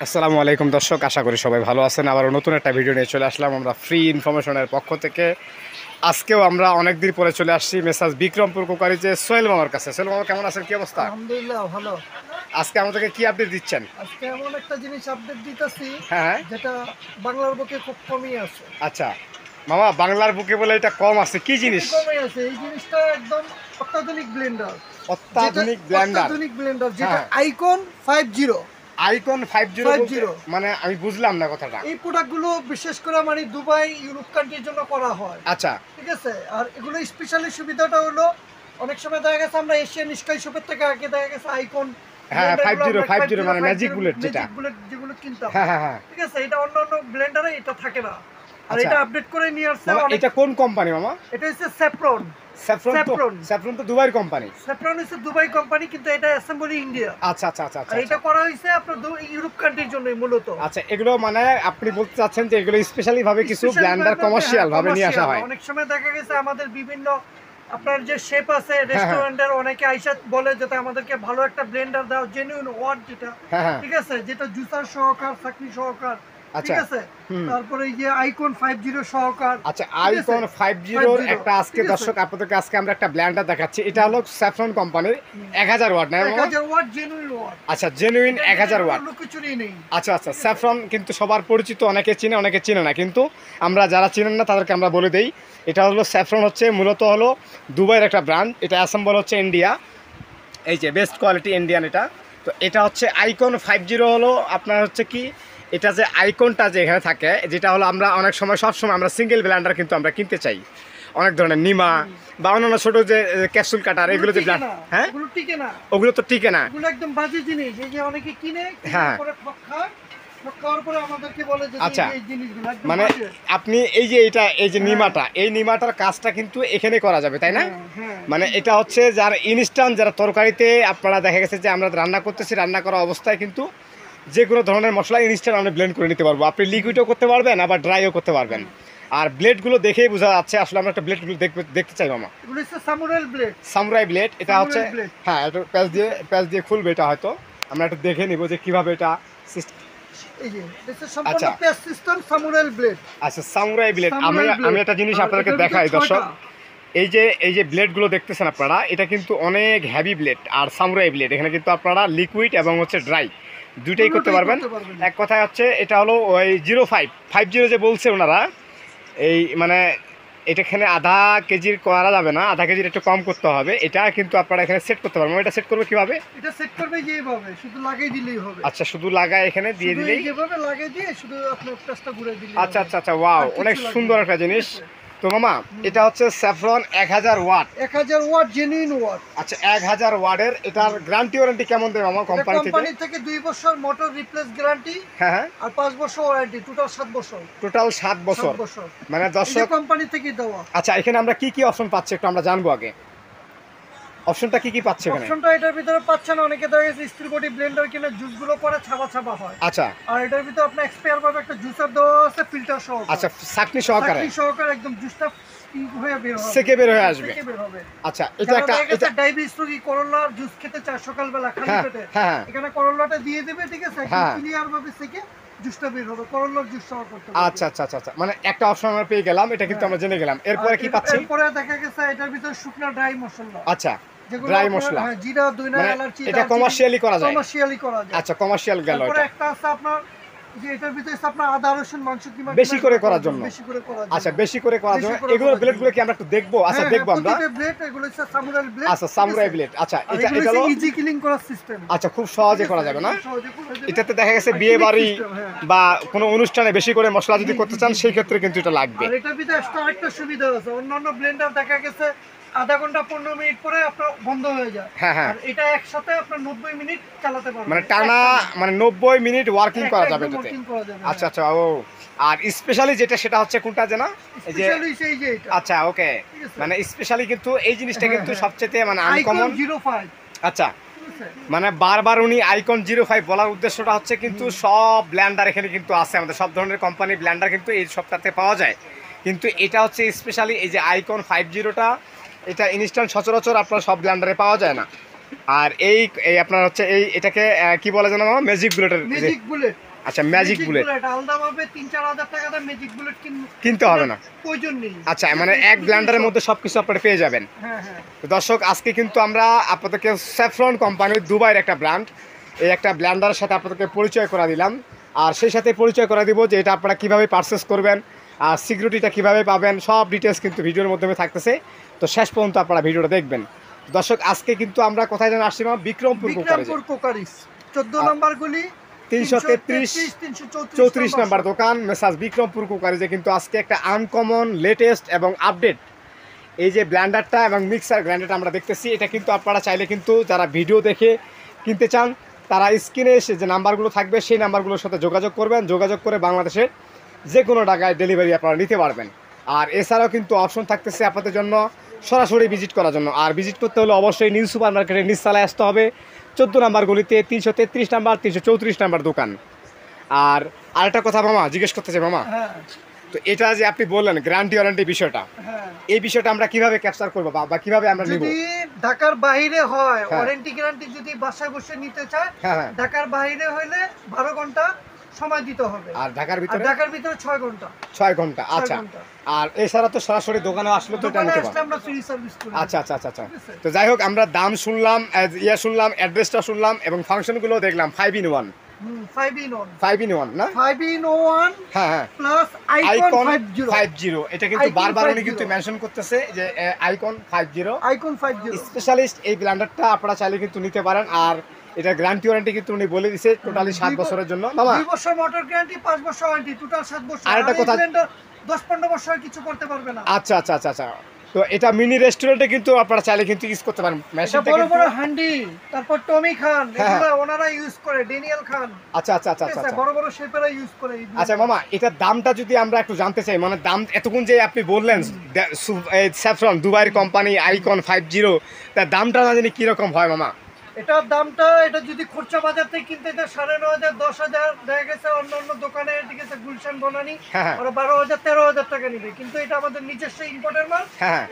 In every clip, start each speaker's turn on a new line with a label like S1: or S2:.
S1: আসসালামু আলাইকুম দর্শক, আশা করি সবাই ভালো আছেন। আবার নতুন একটা ভিডিও নিয়ে চলে আসলাম আমরা ফ্রি ইনফরমেশনের পক্ষ থেকে। আজকেও আমরা অনেক দিন পরে চলে আসছি মেসাজ বিক্রমপুর কোকারিজে সোহেল মামার কাছে। সোহেল মামা, কেমন আছেন? কি অবস্থা?
S2: আলহামদুলিল্লাহ ভালো।
S1: আজকে আমাদেরকে কি আপডেট দিচ্ছেন?
S2: আজকে এমন একটা জিনিস আপডেট দিতেছি
S1: হ্যাঁ হ্যাঁ,
S2: যেটা বাংলার বুকে খুব কমই আছে।
S1: আচ্ছা মামা, বাংলার বুকে বলে এটা কম আছে, কি জিনিস?
S2: কমই আছে এই জিনিসটা, একদম অত্যাধুনিক ব্লেন্ডার।
S1: অত্যাধুনিক ব্লেন্ডার।
S2: অত্যাধুনিক ব্লেন্ডার যেটা
S1: হ্যাঁ,
S2: আইকন 50।
S1: আইকন 50 মানে আমি বুঝলাম না কথাটা।
S2: এই প্রোডাক্টগুলো বিশেষ করে মানে দুবাই, ইউরোপ কান্ট্রির জন্য করা হয়।
S1: আচ্ছা,
S2: ঠিক আছে, আর এগুলো স্পেশালি সুবিধাটা হলো অনেক সময় দেখা গেছে আমরা এশিয়ান স্কাই শপের থেকে আগে দেখা গেছে আইকন
S1: হ্যাঁ 50 মানে ম্যাজিক বুলেট যেটা।
S2: যেগুলো কিনতাম।
S1: হ্যাঁ হ্যাঁ হ্যাঁ,
S2: ঠিক আছে, এটা অন্য অন্য ব্লেন্ডারে এটা থাকে না, আর
S1: আচ্ছা।
S2: এটা আপডেট করে নিয়ে আসছে
S1: মামা,
S2: অনেক।
S1: এটা কোন কোম্পানি মামা?
S2: এটা হচ্ছে স্যাফরন।
S1: স্যাফরন তো দুবাইয়ের কোম্পানি।
S2: স্যাফরন হচ্ছে দুবাই কোম্পানি, কিন্তু এটা অ্যাসেম্বলি ইন্ডিয়া।
S1: আচ্ছা আচ্ছা আচ্ছা
S2: আর এটা করা হয়েছে আপনার ইউরোপ কান্ট্রির জন্য মূলত।
S1: আচ্ছা, এগুলো মানে আপনি বলতে চাচ্ছেন যে এগুলো স্পেশালি ভাবে কিছু ব্লেন্ডার কমার্শিয়াল ভাবে নিয়ে আসা হয়।
S2: অনেক সময় দেখা গেছে আমাদের বিভিন্ন আপনার যে শেপ আছে রেস্টুরেন্টের, অনেকে আইসা বলে যাতে আমাদেরকে ভালো একটা ব্লেন্ডার দাও, জেনুইন ওয়াট যেটা। ঠিক আছে, যেটা জুসার সহকার, চাকনি সহকার। ঠিক আছে, তারপরে এই যে আইকন 50 সহকার।
S1: আচ্ছা, আইকন 50 একটা আজকে দর্শক আপনাদেরকে আজকে আমরা একটা ব্লেন্ডার দেখাচ্ছি। এটা হলো স্যাফরন কোম্পানির 1000 ওয়াট না?
S2: 1000 ওয়াট জেনুইন ওয়াট।
S1: আচ্ছা, জেনুইন 1000 ওয়াট।
S2: লুকোচুরি নেই।
S1: আচ্ছা আচ্ছা, স্যাফরন কিন্তু সবার পরিচিত, অনেকে চিনে অনেকে চিনে না, কিন্তু আমরা যারা চিনেন না তাদেরকে আমরা বলে দেই এটা হলো স্যাফরন হচ্ছে মূলত হলো দুবাইয়ের একটা ব্র্যান্ড। এটা অ্যাসেম্বল হচ্ছে ইন্ডিয়া, এই যে বেস্ট কোয়ালিটি ইন্ডিয়ান এটা। তো এটা হচ্ছে আইকন 50 হলো আপনার হচ্ছে কি, এটা যে আইকনটা যে এখানে থাকে, যেটা হলো আমরা অনেক সময় সব সময় আমরা সিঙ্গেল ব্লেন্ডার কিন্তু আমরা কিনতে চাই, অনেক ধরনের নিমা বা অন্যান্য ছোট যে ক্যাপসুল কাটার, এগুলো যে হ্যাঁ
S2: ওগুলো টিকে না,
S1: ওগুলো তো টিকে না।
S2: ওগুলো একদম বাজে জিনিস। এই যে অনেকে কিনে
S1: হ্যাঁ,
S2: পরে ঠক খায়, ঠক খাওয়ার পরে আমাদেরকে বলে যে
S1: আচ্ছা,
S2: এই জিনিসগুলো একদম
S1: মানে
S2: বাজে।
S1: আপনি এই যে এটা এই যে নিমাটা, এই নিমাটার কাজটা কিন্তু এখানে করা যাবে, তাই না? মানে এটা হচ্ছে যার ইনস্ট্যান্ট, যারা তরকারিতে আপনারা দেখা গেছে যে আমরা রান্না করতেছি, রান্না করা অবস্থায় কিন্তু যে কোনো ধরনের মশলা ইনস্ট্যান্ট আমরা ব্লেন্ড করে নিতে পারবো। আপনি লিকুইডও করতে পারবেন, আবার ড্রাইও করতে পারবেন। আর ব্লেডগুলো দেখেই বোঝা যাচ্ছে, আসলে আমরা একটা ব্লেডগুলো দেখতে চাই মামা।
S2: এগুলো হচ্ছে সামুরাই ব্লেড।
S1: সামুরাই ব্লেড এটা হচ্ছে, হ্যাঁ, একটু প্যাচ দিয়ে খুলবে এটা, হয়তো আমরা একটু দেখে নিব যে কিভাবে এটা
S2: এই যে এটা সম্পূর্ণ প্যাচ সিস্টেম সামুরাই ব্লেড।
S1: আচ্ছা, সামুরাই ব্লেড। আমি একটা জিনিস আপনাদেরকে দেখাই দর্শক, এই যে ব্লেডগুলো দেখতেছেন আপনারা, এটা কিন্তু অনেক হেভি ব্লেড। আর সামুরাই ব্লেড এখানে কিন্তু আপনারা লিকুইড এবং হচ্ছে ড্রাই দুইটাই করতে পারবেন। এক কথায় হচ্ছে এটা হলো ওই 0550 যে বলছে ওনারা, এই মানে এটাখানে আধা কেজির করা যাবে না, আধা কেজির একটু কম করতে হবে। এটা কিন্তু আপনারা এখানে সেট করতে পারবেন। এটা সেট করবে কিভাবে?
S2: এটা সেট করবে যেভাবে, শুধু লাগিয়ে দিলেই হবে।
S1: আচ্ছা, শুধু লাগায় এখানে দিয়ে দিলেই,
S2: যেভাবে লাগিয়ে দিয়ে শুধু আপনার প্লাসটা ঘুরে দিলেই।
S1: আচ্ছা আচ্ছা আচ্ছা, ওয়াও, অনেক সুন্দর একটা জিনিস। তো মামা, এটা হচ্ছে Saffron 1000 watt.
S2: 1000 watt genuine watt.
S1: আচ্ছা, 1000 ওয়াটের এটার গ্যারান্টি ওয়ারেন্টি কেমন দেবে মামা
S2: কোম্পানি থেকে? 2 বছর মোটর রিপ্লেস গ্যারান্টি।
S1: হ্যাঁ হ্যাঁ,
S2: আর 5 বছর ওয়ারেন্টি, টোটাল 7 বছর।
S1: টোটাল 7 বছর মানে দর্শক
S2: কোম্পানি থেকে দেওয়া।
S1: আচ্ছা, এখানে আমরা কি কি অপশন পাচ্ছি একটু আমরা জানবো আগে। অপশনটা কি কি পাচ্ছে এখানে?
S2: অপশনটা এটার ভিতরে পাচ্ছেন, অনেকে দেখা গেছে স্টিল বডি ব্লেন্ডার কিনে জুসগুলো করে ছাপা ছাপা হয়।
S1: আচ্ছা,
S2: আর এটার ভিতরে আপনার এক্সপায়ার ভাবে একটা জুসার দেওয়া আছে, ফিল্টার সহ।
S1: আচ্ছা, চাকনি সহকারে
S2: একদম জুসটা হয়ে বের হবে,
S1: সেকে বের হয়ে আসবে। আচ্ছা, এটা
S2: এটা ডায়াবেটিস রোগী করলা জুস খেতে চায় সকালবেলা খালি পেটে, এখানে করলাটা দিয়ে দিবে। ঠিক আছে, ক্লিয়ার ভাবে সেকে জুসটা বের হবে, করলার জুস সহ করতে হবে।
S1: আচ্ছা আচ্ছা আচ্ছা, মানে একটা অপশন আমরা পেয়ে গেলাম, এটা কিন্তু আমরা জেনে গেলাম। এরপরে কি পাচ্ছি?
S2: এরপরে দেখা গেছে এটার ভিতরে শুকনা ড্রাই মশলা।
S1: আচ্ছা, ড্রাই মশলা,
S2: জিরা, দইনা, এলাচি।
S1: এটা কমার্শিয়ালি করা যায়?
S2: কমার্শিয়ালি করা যায়।
S1: আচ্ছা, কমার্শিয়াল গেল।
S2: তারপরে একটা আছে আপনার যে এটার ভিতরে আছে আপনার আদা রসুন মাংস কিমা
S1: বেশি করে করার জন্য। আচ্ছা, বেশি করে করার জন্য এগুলো ব্লেডগুলো কি আমরা একটু দেখবো? আচ্ছা, দেখবো আমরা।
S2: ব্লেড এগুলো হচ্ছে সামুরাই ব্লেড।
S1: আচ্ছা, সামুরাই ব্লেড। আচ্ছা, এটা হলো
S2: ইজি ক্লিন করার সিস্টেম।
S1: আচ্ছা, খুব সহজে করা যাবে না? এটাতে দেখা গেছে বিয়ে বাড়ি বা কোনো অনুষ্ঠানে বেশি করে মশলা যদি করতে চান সেই ক্ষেত্রে কিন্তু এটা লাগবে।
S2: আর এটার ভিতরে এক্সট্রা একটা সুবিধা আছে, অন্যান্য ব্লেন্ডার দেখা গেছে আধা ঘন্টা 15 মিনিট পরে আপনার বন্ধ হয়ে যায়।
S1: হ্যাঁ হ্যাঁ,
S2: আর এটা একসাথে আপনার 90 মিনিট চালাতে পারবেন,
S1: মানে টানা মানে 90 মিনিট ওয়ার্কিং করা যাবে এটাতে। আচ্ছা আচ্ছা, ও আর স্পেশালি যেটা সেটা হচ্ছে কোনটা জানা? এই যে আচ্ছা, ওকে, মানে স্পেশালি কিন্তু এই জিনিসটা কিন্তু সবচেয়ে মানে আনকমন।
S2: 05।
S1: আচ্ছা, মানে বারবার উনি আইকন 05 বলার উদ্দেশ্যটা হচ্ছে কিন্তু সব ব্লেন্ডার এখানে কিন্তু আছে, আমাদের সব ধরনের কোম্পানি ব্লেন্ডার কিন্তু এই সবটাতে পাওয়া যায়, কিন্তু এটা হচ্ছে স্পেশালি এই যে আইকন 50টা, এটা ইনস্ট্যান্ট সচরাচর আপনার সব ব্লেন্ডারে পাওয়া যায় না। আর এই আপনার হচ্ছে এটাকে কি বলে জানো? ম্যাজিক বুলেটের।
S2: Magic bullet.
S1: আচ্ছা, ম্যাজিক বুলেট
S2: আলাদাভাবে 3-4 হাজার টাকা দিয়ে ম্যাজিক বুলেট
S1: কিনতে হবে না,
S2: প্রয়োজন নেই।
S1: আচ্ছা, মানে এক ব্লেন্ডারের মধ্যে সবকিছু আপনারা পেয়ে যাবেন।
S2: হ্যাঁ হ্যাঁ।
S1: তো দর্শক, আজকে কিন্তু আমরা আপনাদেরকে স্যাফরন কোম্পানির দুবাইয়ের একটা ব্র্যান্ড, এই একটা ব্লেন্ডারের সাথে আপনাদেরকে পরিচয় করা দিলাম। আর সেই সাথে পরিচয় করা দিব যে এটা আপনারা কীভাবে পারচেস করবেন আর সিকিউরিটিটা কীভাবে পাবেন, সব ডিটেলস কিন্তু ভিডিওর মাধ্যমে থাকতেছে। তো শেষ পর্যন্ত আপনারা ভিডিওটা দেখবেন। দর্শক, আজকে কিন্তু আমরা কোথায় যেন আসছি, বিক্রমপুর
S2: কোকারিজ 14 নম্বর গলি
S1: 333 34 নম্বর দোকান মেসাজ বিক্রমপুর কুকারিজে কিন্তু আজকে একটা আনকমন লেটেস্ট এবং আপডেট এই যে ব্লেন্ডারটা এবং মিক্সার গ্রাইন্ডারটা আমরা দেখতেছি, এটা কিন্তু আপনারা চাইলে কিন্তু যারা ভিডিও দেখে কিনতে চান তারা স্ক্রিনে এসে যে নাম্বারগুলো থাকবে সেই নাম্বারগুলোর সাথে যোগাযোগ করবেন, যোগাযোগ করে বাংলাদেশের যে কোনো জায়গায় ডেলিভারি আপনারা নিতে পারবেন। আর এছাড়াও কিন্তু অপশন থাকতেছে আপনাদের জন্য সরাসরি ভিজিট করার জন্য। আর ভিজিট করতে হলে অবশ্যই নিউ সুপার মার্কেটের নিচতলায় আসতে হবে, 14 নম্বর গলিতে 333 নাম্বার 334 নাম্বার দোকান। আর আরেকটা কথা মামা জিজ্ঞেস করতে চাই মামা, তো এটা যে আপনি বললেন গ্যারান্টি ওয়ারেন্টি বিষয়টা, এই বিষয়টা আমরা কিভাবে ক্যাপচার করবো বা কিভাবে আমরা নিব?
S2: যদি ঢাকার বাইরে হয় ওয়ারেন্টি গ্যারান্টি যদি বাসায় বসে নিতে চায়, ঢাকার বাইরে হইলে 12 ঘন্টা সময় দিতে হবে।
S1: আর ঢাকার ভিতরে
S2: 6 ঘন্টা।
S1: 6 ঘন্টা, আচ্ছা। আর এছাড়া তো সরাসরি দোকানে আসলে তো এটা নিতে পারবো,
S2: আমরা ফ্রি সার্ভিস করি।
S1: আচ্ছা আচ্ছা আচ্ছা আচ্ছা। তো যাই হোক, আমরা দাম শুনলাম, শুনলাম, অ্যাড্রেসটা শুনলাম এবং ফাংশনগুলো দেখলাম 5 in 1 না
S2: 5 in 1
S1: হ্যাঁ
S2: প্লাস আইকন
S1: 50। এটা কিন্তু বারবার উনি কিন্তু মেনশন করতেছে যে আইকন 50 স্পেশালিস্ট এই ব্লেন্ডারটা আপনারা চাইলে কিন্তু নিতে পারেন। আর এটা গ্যারান্টি ওয়ারেন্টি কিন্তু উনি বলে দিয়েছে টোটালি 7 বছরের জন্য মামা,
S2: 2 বছর মোটর গ্যারান্টি, 5 বছর ওয়ারেন্টি, টোটাল 7 বছর।
S1: আর একটা কথা
S2: 10-15 বছর কিছু করতে পারবে না।
S1: আচ্ছা আচ্ছা আচ্ছা আচ্ছা। তো এটা মিনি রেস্টুরেন্টে কিন্তু আপনারা চাইলে কিন্তু ইউজ করতে পারেন মেশিনটা,
S2: বড় বড় হান্ডি, তারপর টমি খান এগুলা ওনারা ইউজ করে, ড্যানিয়েল খান,
S1: আচ্ছা আচ্ছা আচ্ছা আচ্ছা,
S2: বড় বড় শেফেরা ইউজ করে।
S1: আচ্ছা মামা, এটার দামটা যদি আমরা একটু জানতে চাই, মানে দাম এতক্ষণ যে আপনি বললেন স্যাফরন দুবাইয়ের কোম্পানি আইকন 50, তার দামটা না জানি কিরকম হয় মামা?
S2: এটার দামটা, এটা যদি খরচা বাজার থেকে কিনতে যায় 9,500 10,000 দেখা গেছে, অন্য অন্য দোকানে ঠিক আছে গুলশান বনানি ওরা 12,000 13,000 টাকা নিবে, কিন্তু এটা আমাদের নিজস্ব ইম্পোর্টের মাল,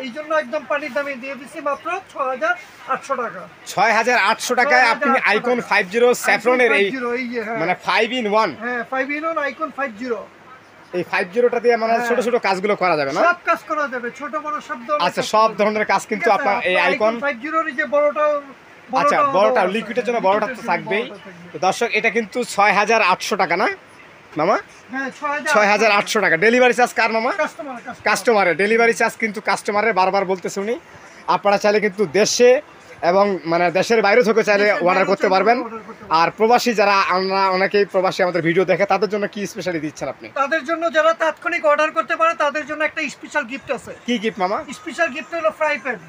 S2: এই জন্য একদম পানির দামে দিয়ে দিছি মাত্র 6,800 টাকা।
S1: 6,800 টাকায় আপনি আইকন 50 স্যাফরনের এই মানে 5 in 1,
S2: হ্যাঁ 5 in 1 আইকন 50,
S1: এই 50টা দিয়ে মানে ছোট ছোট কাজগুলো করা যাবে না?
S2: সব কাজ করা যাবে, ছোট বড় সব ধরনের।
S1: আচ্ছা, সব ধরনের কাজ কিন্তু আপনার এই আইকন
S2: 50 এর যে বড়টা,
S1: আচ্ছা বড়টা লিকুইডের জন্য বড়টা তো থাকবেই। তো দর্শক, এটা কিন্তু 6,800 টাকা না মামা?
S2: হ্যাঁ
S1: 6,800 টাকা। ডেলিভারি চার্জ কার মামা? কাস্টমারের ডেলিভারি চার্জ কিন্তু কাস্টমারের, বারবার বলতেছে উনি। আপনারা চাইলে কিন্তু দেশে এবং মানে দেশের বাইরে থেকে চাইলে অর্ডার করতে পারবেন। আর প্রবাসী যারা, আমরা অনেকেই প্রবাসী আমাদের ভিডিও দেখে, তাদের জন্য কি স্পেশালি দিচ্ছেন আপনি?
S2: তাদের জন্য যারা তাৎক্ষণিক অর্ডার করতে পারে তাদের জন্য একটা স্পেশাল গিফট আছে।
S1: কি গিফট মামা?
S2: স্পেশাল গিফট হলো ফ্রাই প্যান।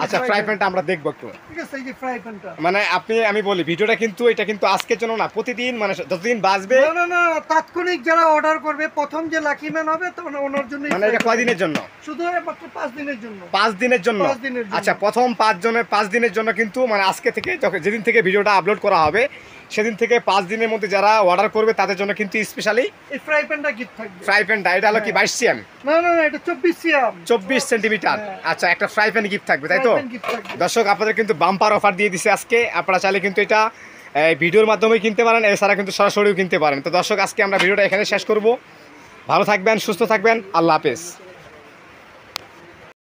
S1: আচ্ছা, ফ্রাই প্যানটা আমরা দেখবো একটু,
S2: ঠিক আছে? এই যে ফ্রাই প্যানটা,
S1: মানে আমি বলি ভিডিওটা কিন্তু এটা কিন্তু আজকের জন্য না, প্রতিদিন মানে যতদিন বাঁচবে।
S2: না তাৎক্ষণিক যারা অর্ডার করবে, প্রথম যে লাকি ম্যান হবে তো ওনার জন্য।
S1: মানে এটা কয় দিনের জন্য?
S2: শুধু মাত্র 5 দিনের জন্য।
S1: 5 দিনের জন্য? আচ্ছা, প্রথম 5 দিনের জন্য কিন্তু, মানে আজকে থেকে যেদিন থেকে ভিডিওটা আপলোড করা হবে সেদিন থেকে 5 দিনের মধ্যে যারা অর্ডার করবে তাদের জন্য কিন্তু স্পেশালি এই ফ্রাই প্যানটা গিফট থাকবে। ফ্রাই প্যানটা এটা হলো কি 22 সিএম?
S2: না এটা 24 সিএম,
S1: 24 সেন্টিমিটার। আচ্ছা, একটা ফ্রাই প্যান গিফট থাকবে, তাই তো? দর্শক, আপনাদের কিন্তু বাম্পার অফার দিয়ে দিছে আজকে। আপনারা চাইলে কিন্তু এটা ভিডিওর মাধ্যমে কিনতে পারেন, এছাড়া কিন্তু সরাসরিও কিনতে পারেন। তো দর্শক, আজকে আমরা ভিডিওটা এখানে শেষ করব। ভালো থাকবেন, সুস্থ থাকবেন, আল্লাহ হাফেজ।